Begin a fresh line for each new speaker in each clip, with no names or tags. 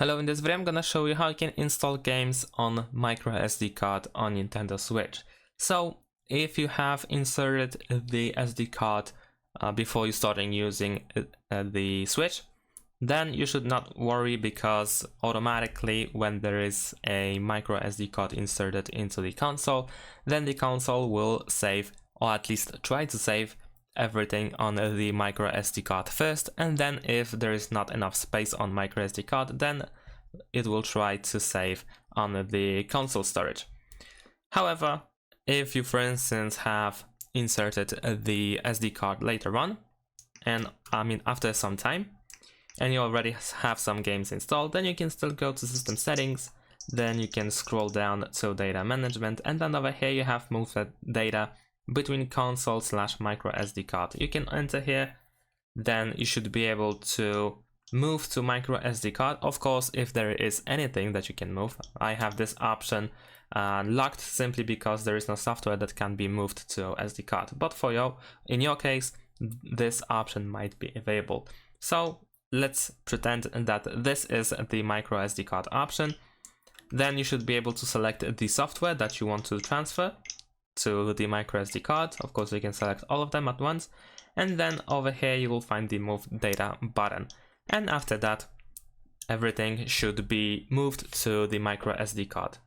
Hello, in this video I'm gonna show you how you can install games on microSD card on Nintendo Switch. So if you have inserted the SD card before you starting using the Switch, then you should not worry, because automatically when there is a microSD card inserted into the console, then the console will save, or at least try to save, everything on the microSD card first, and then if there is not enough space on microSD card, then it will try to save on the console storage. However, if you, for instance, have inserted the SD card later on, and after some time, and you already have some games installed, then you can still go to System Settings, then you can scroll down to Data Management, and then over here you have moved data between console / microSD card. You can enter here, then you should be able to move to microSD card. Of course, if there is anything that you can move, I have this option locked simply because there is no software that can be moved to SD card. But in your case, this option might be available. So let's pretend that this is the microSD card option. Then you should be able to select the software that you want to transfer to the microSD card. Of course, you can select all of them at once, and then over here you will find the Move Data button, and after that everything should be moved to the microSD card.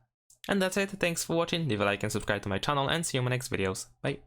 And that's it. Thanks for watching. Leave a like and subscribe to my channel, and see you in my next videos. Bye.